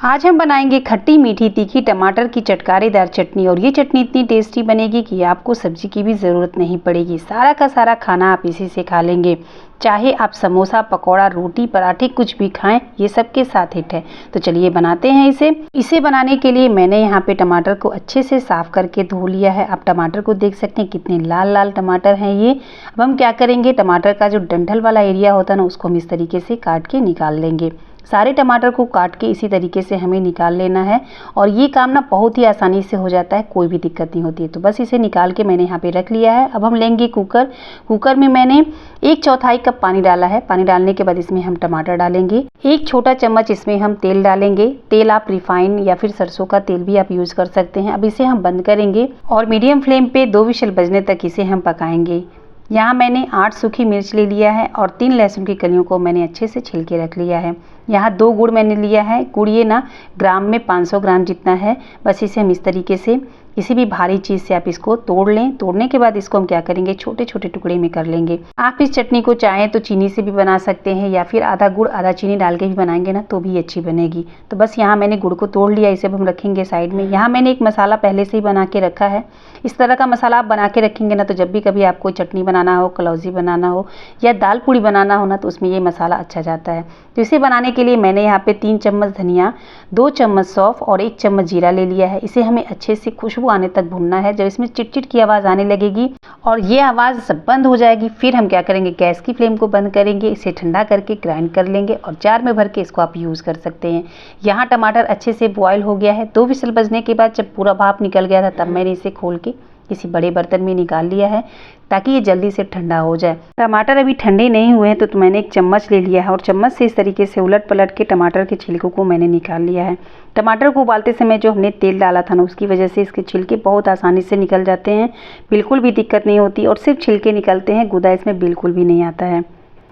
आज हम बनाएंगे खट्टी मीठी तीखी टमाटर की चटकारेदार चटनी। और ये चटनी इतनी टेस्टी बनेगी कि आपको सब्जी की भी ज़रूरत नहीं पड़ेगी। सारा का सारा खाना आप इसी से खा लेंगे, चाहे आप समोसा, पकौड़ा, रोटी, पराठे कुछ भी खाएं, ये सबके साथ हिट है। तो चलिए बनाते हैं इसे बनाने के लिए मैंने यहाँ पे टमाटर को अच्छे से साफ़ करके धो लिया है। आप टमाटर को देख सकते हैं कितने लाल लाल टमाटर हैं ये। अब हम क्या करेंगे, टमाटर का जो डंठल वाला एरिया होता है ना, उसको हम इस तरीके से काट के निकाल लेंगे। सारे टमाटर को काट के इसी तरीके से हमें निकाल लेना है। और ये काम ना बहुत ही आसानी से हो जाता है, कोई भी दिक्कत नहीं होती है। तो बस इसे निकाल के मैंने यहाँ पे रख लिया है। अब हम लेंगे कुकर में मैंने 1/4 कप पानी डाला है। पानी डालने के बाद इसमें हम टमाटर डालेंगे। 1 छोटा चम्मच इसमें हम तेल डालेंगे। तेल आप रिफाइन या फिर सरसों का तेल भी आप यूज़ कर सकते हैं। अब इसे हम बंद करेंगे और मीडियम फ्लेम पे 2 विशल बजने तक इसे हम पकाएंगे। यहाँ मैंने 8 सूखी मिर्च ले लिया है और 3 लहसुन की कलियों को मैंने अच्छे से छिल के रख लिया है। यहाँ 2 गुड़ मैंने लिया है। गुड़ ये ना ग्राम में 500 ग्राम जितना है। बस इसे हम इस तरीके से किसी भी भारी चीज़ से आप इसको तोड़ लें। तोड़ने के बाद इसको हम क्या करेंगे, छोटे छोटे टुकड़े में कर लेंगे। आप इस चटनी को चाहें तो चीनी से भी बना सकते हैं या फिर आधा गुड़ आधा चीनी डाल के भी बनाएंगे ना तो भी अच्छी बनेगी। तो बस यहाँ मैंने गुड़ को तोड़ लिया, इसे हम रखेंगे साइड में। यहाँ मैंने एक मसाला पहले से ही बना के रखा है। इस तरह का मसाला आप बना के रखेंगे ना तो जब भी कभी आपको चटनी बनाना हो, कलौजी बनाना हो या दाल पूड़ी बनाना हो ना, तो उसमें ये मसाला अच्छा जाता है। तो इसे बनाने के लिए मैंने यहाँ पे 3 चम्मच धनिया, 2 चम्मच सौंफ और 1 चम्मच जीरा ले लिया है। इसे हमें अच्छे से खुशबू आने तक भूनना है। जब इसमें चिटचिट की आवाज़ आने लगेगी और ये आवाज़ सब बंद हो जाएगी, फिर हम क्या करेंगे, गैस की फ्लेम को बंद करेंगे। इसे ठंडा करके ग्राइंड कर लेंगे और जार में भर के इसको आप यूज़ कर सकते हैं। यहाँ टमाटर अच्छे से बॉयल हो गया है। 2 विसल बजने के बाद जब पूरा भाप निकल गया था तब मैंने इसे खोल के किसी बड़े बर्तन में निकाल लिया है ताकि ये जल्दी से ठंडा हो जाए। टमाटर अभी ठंडे नहीं हुए हैं तो मैंने एक चम्मच ले लिया है और चम्मच से इस तरीके से उलट पलट के टमाटर के छिलकों को मैंने निकाल लिया है। टमाटर को उबालते समय जो हमने तेल डाला था ना, उसकी वजह से इसके छिलके बहुत आसानी से निकल जाते हैं, बिल्कुल भी दिक्कत नहीं होती और सिर्फ छिलके निकलते हैं, गुदा इसमें बिल्कुल भी नहीं आता है।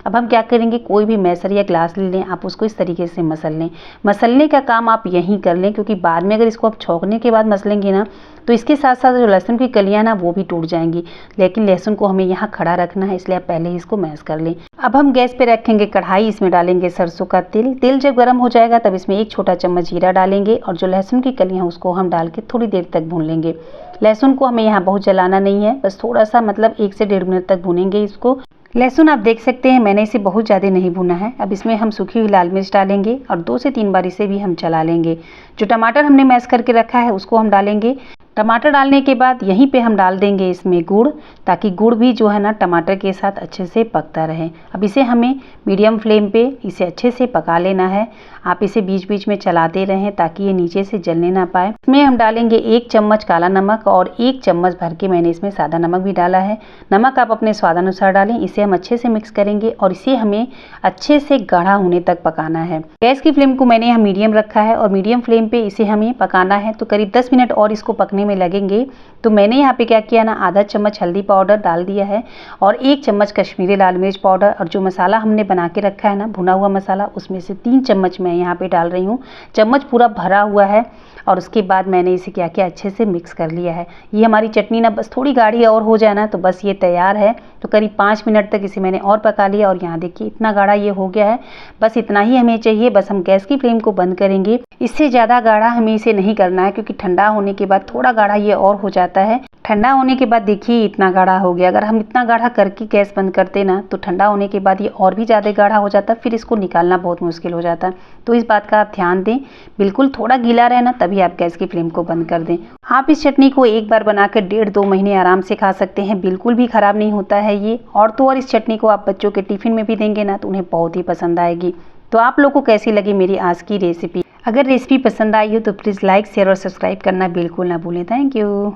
अब हम क्या करेंगे, कोई भी मैसर या ग्लास ले लें, आप उसको इस तरीके से मसल लें। मसलने का काम आप यहीं कर लें क्योंकि बाद में अगर इसको आप छौंकने के बाद मसलेंगे ना तो इसके साथ साथ जो लहसुन की कलियां ना वो भी टूट जाएंगी। लेकिन लहसुन को हमें यहाँ खड़ा रखना है, इसलिए आप पहले ही इसको मैश कर लें। अब हम गैस पे रखेंगे कढ़ाई, इसमें डालेंगे सरसों का तेल। तेल जब गर्म हो जाएगा तब इसमें 1 छोटा चम्मच जीरा डालेंगे और जो लहसुन की कलियां उसको हम डाल के थोड़ी देर तक भून लेंगे। लहसुन को हमें यहाँ बहुत जलाना नहीं है, बस थोड़ा सा मतलब 1 से 1.5 मिनट तक भूनेंगे इसको। लहसुन आप देख सकते हैं मैंने इसे बहुत ज़्यादा नहीं भुना है। अब इसमें हम सूखी हुई लाल मिर्च डालेंगे और 2 से 3 बार इसे भी हम चला लेंगे। जो टमाटर हमने मैश करके रखा है उसको हम डालेंगे। टमाटर डालने के बाद यहीं पे हम डाल देंगे इसमें गुड़, ताकि गुड़ भी जो है ना टमाटर के साथ अच्छे से पकता रहे। अब इसे हमें मीडियम फ्लेम पे इसे अच्छे से पका लेना है। आप इसे बीच बीच में चलाते रहें ताकि ये नीचे से जलने ना पाए। इसमें हम डालेंगे 1 चम्मच काला नमक और 1 चम्मच भर के मैंने इसमें सादा नमक भी डाला है। नमक आप अपने स्वाद अनुसार डालें। इसे हम अच्छे से मिक्स करेंगे और इसे हमें अच्छे से गाढ़ा होने तक पकाना है। गैस की फ्लेम को मैंने यहाँ मीडियम रखा है और मीडियम फ्लेम पे इसे हमें पकाना है। तो करीब 10 मिनट और इसको पकने में लगेंगे। तो मैंने यहाँ पे क्या किया ना, आधा चम्मच हल्दी पाउडर डाल दिया है और 1 चम्मच कश्मीरी लाल मिर्च पाउडर और जो मसाला हमने बना के रखा है ना, भुना हुआ मसाला, उसमें से 3 चम्मच मैं यहाँ पे डाल रही हूँ। चम्मच पूरा भरा हुआ है और उसके बाद मैंने इसे क्या किया, अच्छे से मिक्स कर लिया है। ये हमारी चटनी ना बस थोड़ी गाढ़ी और हो जाए ना तो बस ये तैयार है। तो करीब 5 मिनट तक इसे मैंने और पका लिया और यहाँ देखिए इतना गाढ़ा ये हो गया है। बस इतना ही हमें चाहिए। बस हम गैस की फ्लेम को बंद करेंगे। इससे ज़्यादा गाढ़ा हमें इसे नहीं करना है क्योंकि ठंडा होने के बाद थोड़ा गाढ़ा ये और हो जाता है। ठंडा होने के बाद देखिए इतना गाढ़ा हो गया। अगर हम इतना गाढ़ा करके गैस बंद करते ना तो ठंडा होने के बाद ये और भी ज़्यादा गाढ़ा हो जाता, फिर इसको निकालना बहुत मुश्किल हो जाता। तो इस बात का आप ध्यान दें, बिल्कुल थोड़ा गीला रहे ना तभी आप गैस की फ्लेम को बंद कर दें। आप इस चटनी को एक बार बनाकर 1.5-2 महीने आराम से खा सकते हैं, बिल्कुल भी ख़राब नहीं होता है ये। और तो और इस चटनी को आप बच्चों के टिफ़िन में भी देंगे ना तो उन्हें बहुत ही पसंद आएगी। तो आप लोगों को कैसी लगी मेरी आज की रेसिपी? अगर रेसिपी पसंद आई हो तो प्लीज़ लाइक, शेयर और सब्सक्राइब करना बिल्कुल ना भूलें। Thank you.